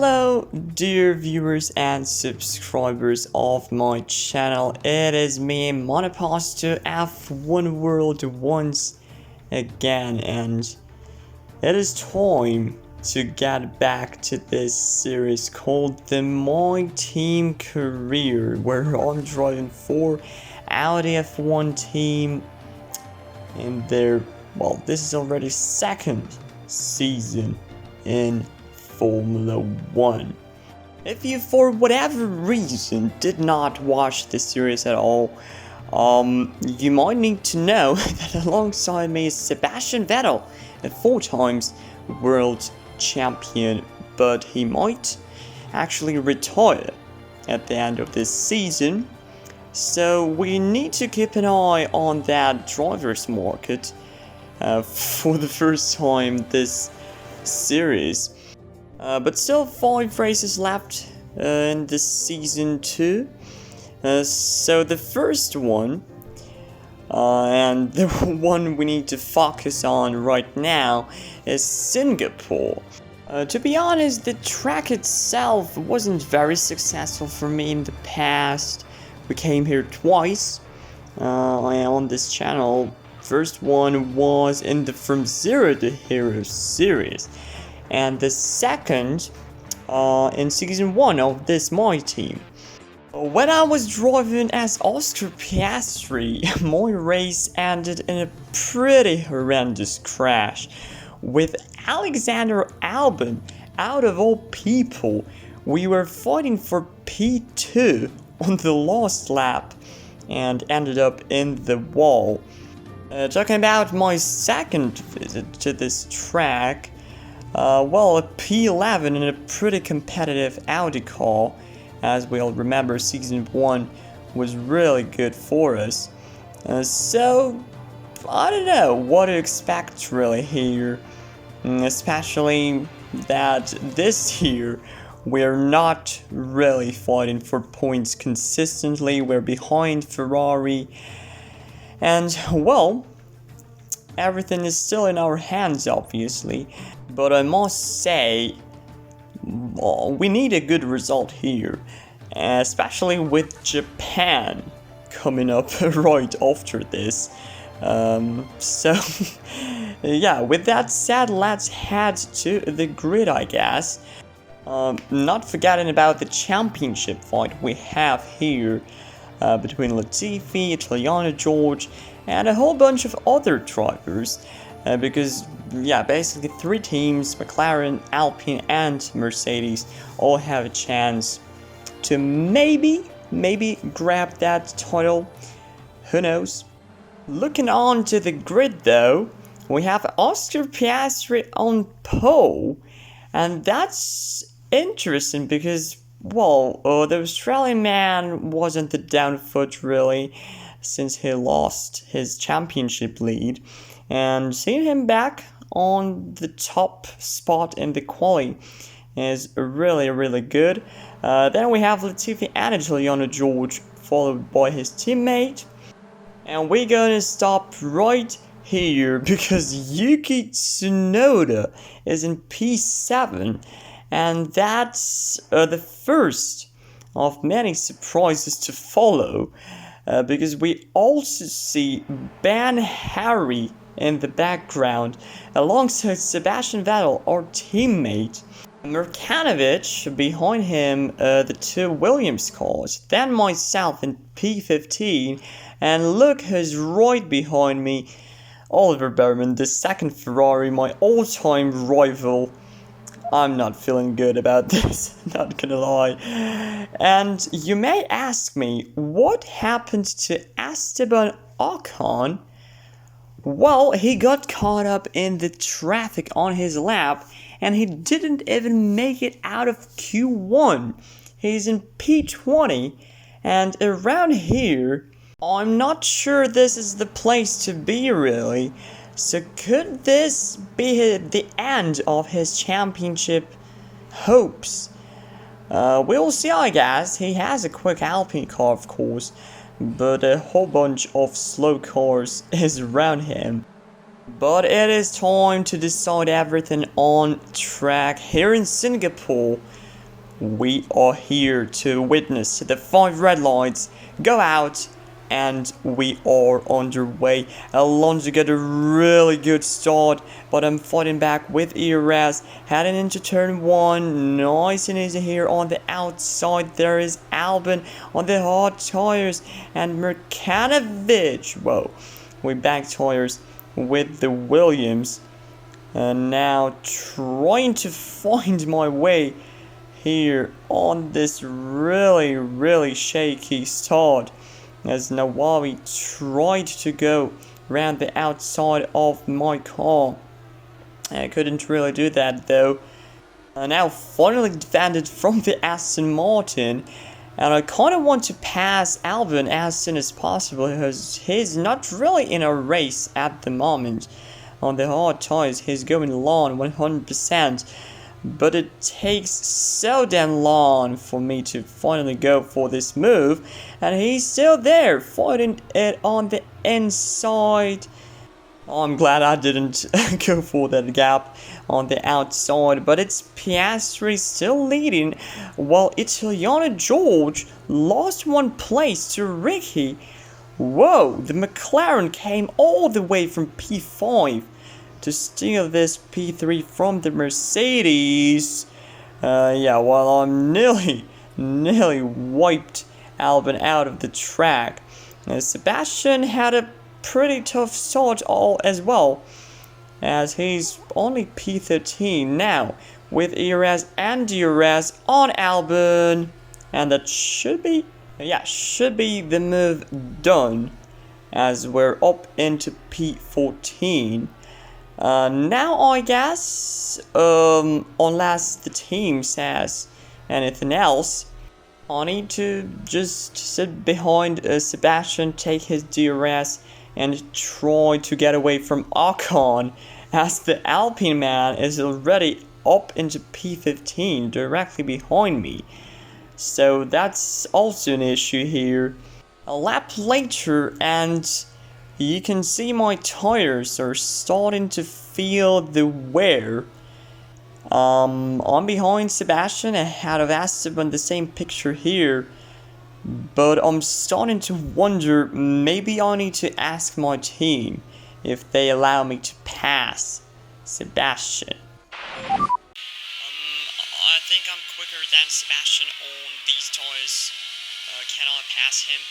Hello dear viewers and subscribers of my channel. It is me, Monoposto F1 World once again, and it is time to get back to this series called the MyTeam career, where I'm driving for Audi F1 team in their, well, this is already second season in Formula 1. If you for whatever reason did not watch this series at all, you might need to know that alongside me is Sebastian Vettel, a 4 times world champion, but he might actually retire at the end of this season. So we need to keep an eye on that driver's market for the first time this series. But still 5 races left in this season 2. So the first one, and the one we need to focus on right now, is Singapore. To be honest, the track itself wasn't very successful for me in the past. We came here twice on this channel. First one was in the From Zero to Hero series, and the second in season 1 of this MyTeam. When I was driving as Oscar Piastri, my race ended in a pretty horrendous crash with Alexander Albon. Out of all people, we were fighting for P2 on the last lap and ended up in the wall. Talking about my second visit to this track, well, a P11 in a pretty competitive Audi car. As we all remember, season 1 was really good for us. So, I don't know what to expect really here. Especially that this year, we're not really fighting for points consistently. We're behind Ferrari. And, well, everything is still in our hands, obviously. But I must say, we need a good result here, especially with Japan coming up right after this. So, yeah, with that said, let's head to the grid, I guess. Not forgetting about the championship fight we have here between Latifi, Italiano George, and a whole bunch of other drivers. Because, yeah, basically 3 teams, McLaren, Alpine, and Mercedes, all have a chance to maybe grab that title. Who knows? Looking on to the grid, though, we have Oscar Piastri on pole, and that's interesting because, well, the Australian man wasn't the down foot really, since he lost his championship lead. And seeing him back on the top spot in the quali is really good. Then we have Latifi and Italiano George, followed by his teammate. And we're gonna stop right here because Yuki Tsunoda is in P7. And that's the first of many surprises to follow. Because we also see Ben Harry in the background, alongside Sebastian Vettel, our teammate. Murkanovic behind him, the 2 Williams cars, then myself in P15, and look who's right behind me, Oliver Behrman, the 2nd Ferrari, my all-time rival. I'm not feeling good about this, not gonna lie. And you may ask me, what happened to Esteban Ocon? Well, he got caught up in the traffic on his lap, and he didn't even make it out of Q1. He's in P20, and around here, I'm not sure this is the place to be really. So could this be the end of his championship hopes? We'll see, I guess. He has a quick Alpine car, of course, but a whole bunch of slow cars is around him. But it is time to decide everything on track here in Singapore. we are here to witness the 5 red lights go out, and we are underway. Alonso got a really good start, but I'm fighting back with ERS, heading into turn 1, nice and easy here on the outside. There is Albon on the hard tires, and Mercanovic, whoa, we back tires with the Williams. And now trying to find my way here on this really shaky start, as Nawawi tried to go around the outside of my car. I couldn't really do that though. Now finally defended from the Aston Martin, and I kind of want to pass Albon as soon as possible because he's not really in a race at the moment. On the hard tires he's going long 100%, but it takes so damn long for me to finally go for this move, and he's still there fighting it on the inside. I'm glad I didn't go for that gap on the outside, but it's Piastri still leading, while Italiano George lost 1 place to Ricky. Whoa, the McLaren came all the way from P5 to steal this P3 from the Mercedes. Yeah, well, I'm nearly wiped Albon out of the track. Sebastian had a pretty tough start all as well, as he's only P13 now, with ERS and DRS on Albon, and that should be the move done, as we're up into P14. Now I guess, unless the team says anything else, I need to just sit behind Sebastian, take his DRS, and try to get away from Ocon, as the Alpine man is already up into P15 directly behind me. So that's also an issue here. A lap later, and you can see my tires are starting to feel the wear. I'm behind Sebastian, ahead of Esteban, the same picture here. But I'm starting to wonder, maybe I need to ask my team if they allow me to pass Sebastian. I think I'm quicker than Sebastian on these tires. Can I pass him?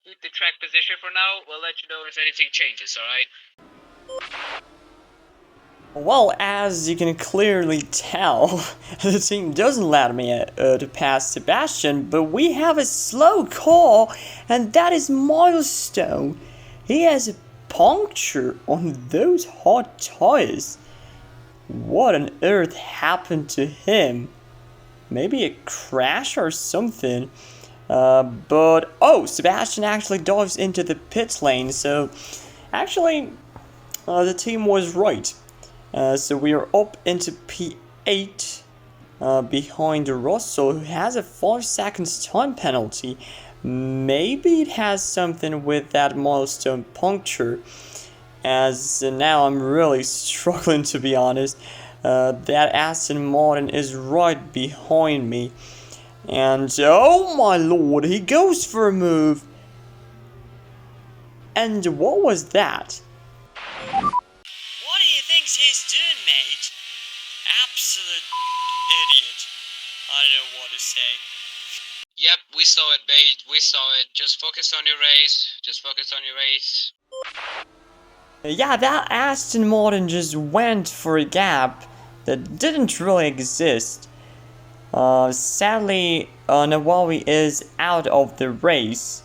Keep the track position for now. We'll let you know if anything changes, alright? Well, as you can clearly tell, the team doesn't allow me to pass Sebastian, but we have a slow car, and that is Milestone. He has a puncture on those hot tires. What on earth happened to him? Maybe a crash or something. But Sebastian actually dives into the pit lane, so actually the team was right. So we are up into P8 behind Russell, who has a 5 seconds time penalty. Maybe it has something with that milestone puncture, as now I'm really struggling, to be honest. That Aston Martin is right behind me, and oh my lord, he goes for a move. And what was that? What do you think he's doing, mate? Absolute idiot. I don't know what to say. Yep, we saw it, mate. We saw it. Just focus on your race. Yeah, that Aston Martin just went for a gap that didn't really exist. Sadly, Nawawi is out of the race.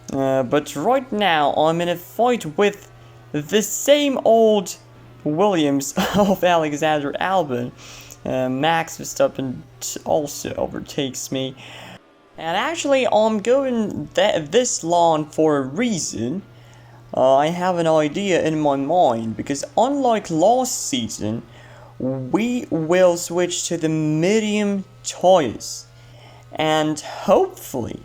But right now, I'm in a fight with the same old Williams of Alexander Albon. Max Verstappen also overtakes me. And actually, I'm going this long for a reason. I have an idea in my mind, because unlike last season, we will switch to the medium tires, and hopefully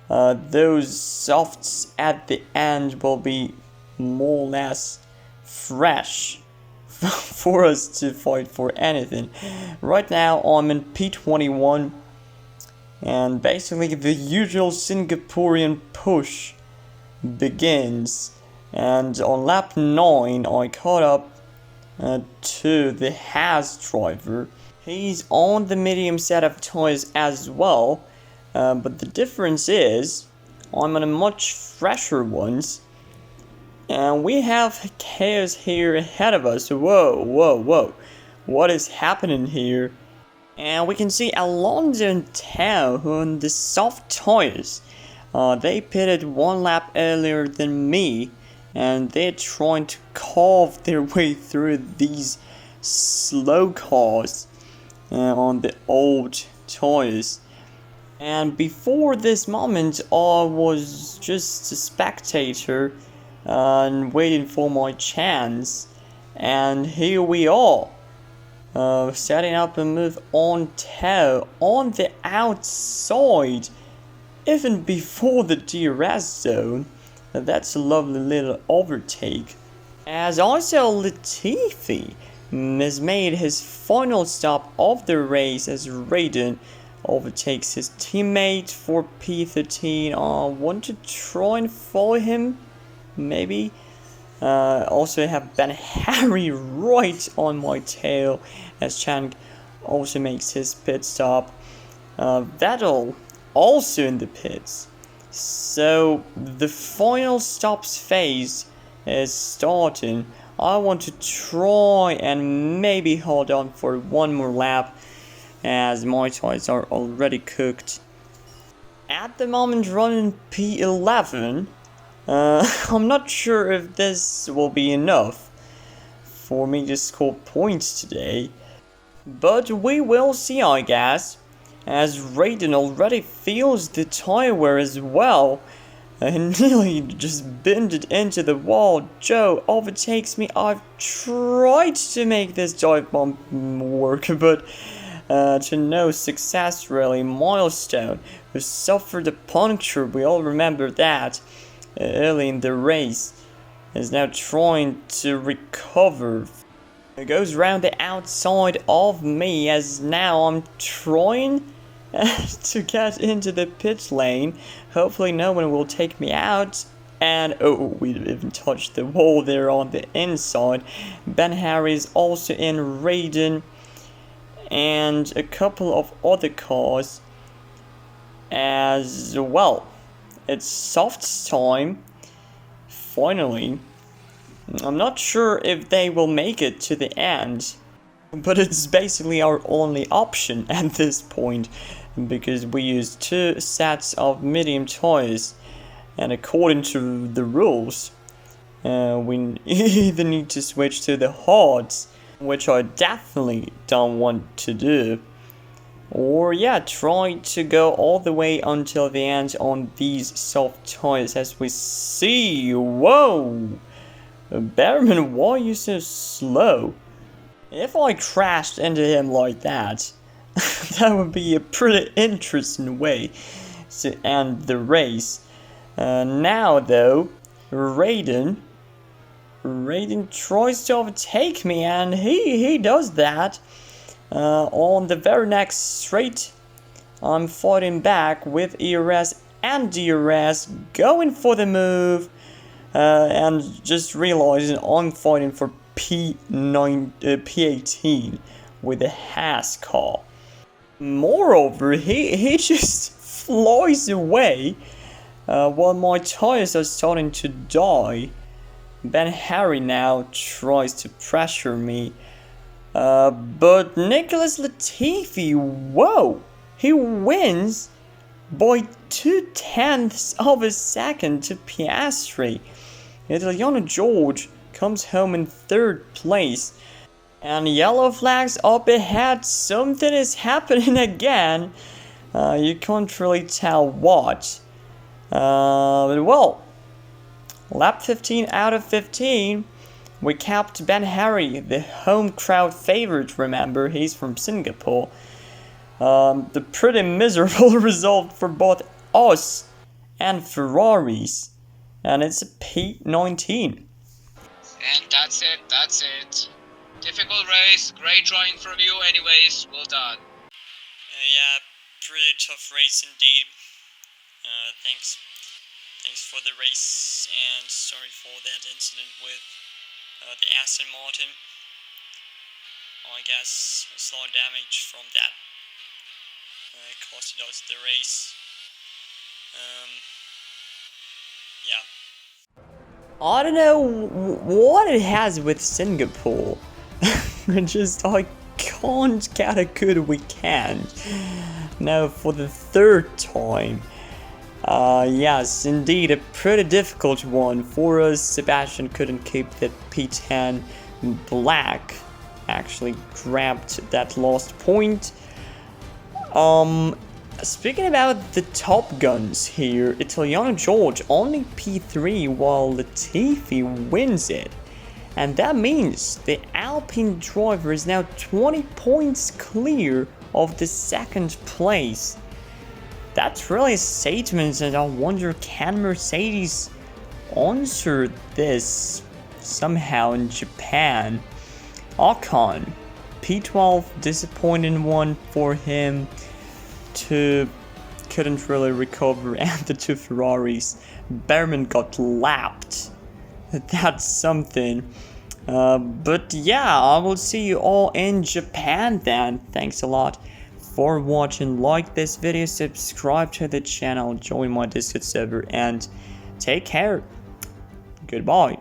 those softs at the end will be more or less fresh for us to fight for anything. Right now I'm in P21, and basically the usual Singaporean push begins. And on lap 9 I caught up to the Haas driver. He's on the medium set of tires as well, but the difference is I'm on a much fresher ones, and we have chaos here ahead of us. Whoa, what is happening here? And we can see Alonso and Tao on the soft tires. They pitted one lap earlier than me, and they're trying to carve their way through these slow cars on the old tires. And before this moment I was just a spectator and waiting for my chance, and here we are, setting up a move on Tao on the outside even before the DRS zone. That's a lovely little overtake. As also Latifi has made his final stop of the race as Raiden overtakes his teammate for P13. I want to try and follow him, maybe. Also have Ben Harry right on my tail as Chang also makes his pit stop. Vettel also in the pits. So the final stops phase is starting. I want to try and maybe hold on for one more lap, as my tires are already cooked. At the moment running P11. I'm not sure if this will be enough for me to score points today, but we will see, I guess, as Raiden already feels the tire wear as well, and nearly just bended into the wall. Joe overtakes me. I've tried to make this dive bomb work, but to no success really. Milestone, who suffered a puncture, we all remember that, early in the race, is now trying to recover. It goes round the outside of me, as now I'm trying to get into the pit lane. Hopefully no one will take me out. And oh, we even touched the wall there on the inside. Ben Harry is also in, Raiden, and a couple of other cars as well. It's Soft's time, finally. I'm not sure if they will make it to the end, but it's basically our only option at this point, because we use 2 sets of medium tires, and according to the rules, we either need to switch to the hards, which I definitely don't want to do, or yeah, try to go all the way until the end on these soft tires, as we see. Whoa! Bearman, why are you so slow? If I crashed into him like that, that would be a pretty interesting way to end the race. Now though, Raiden tries to overtake me, and he does that. On the very next straight, I'm fighting back with ERS and DRS, going for the move, and just realizing I'm fighting for P18 with a Haas car. Moreover, he just flies away while my tires are starting to die. Ben Harry now tries to pressure me. But Nicholas Latifi, whoa, he wins by 0.2 of a second to Piastri. Italiano George comes home in 3rd place. And yellow flags up ahead, something is happening again. You can't really tell what. But well, lap 15 out of 15. We capped Ben Harry, the home crowd favorite, remember, he's from Singapore. The pretty miserable result for both us and Ferraris. And it's a P19. And that's it. Difficult race, great trying from you anyways, well done. Yeah, pretty tough race indeed. Thanks for the race, and sorry for that incident with the Aston Martin. I guess a slight damage from that costed us the race. Yeah. I don't know what it has with Singapore. I can't get a good weekend. Now for the third time. Yes, indeed, a pretty difficult one for us. Sebastian couldn't keep the P10 black. Actually grabbed that last point. Speaking about the Top Guns here, Italiano George only P3 while Latifi wins it. And that means the Alpine driver is now 20 points clear of the second place. That's really a statement, and I wonder, can Mercedes answer this somehow in Japan? Ocon, P12, disappointing one for him. Couldn't really recover, and the two Ferraris. Behrman got lapped. That's something. But yeah, I will see you all in Japan then. Thanks a lot for watching. Like this video, subscribe to the channel, join my Discord server, and take care. Goodbye.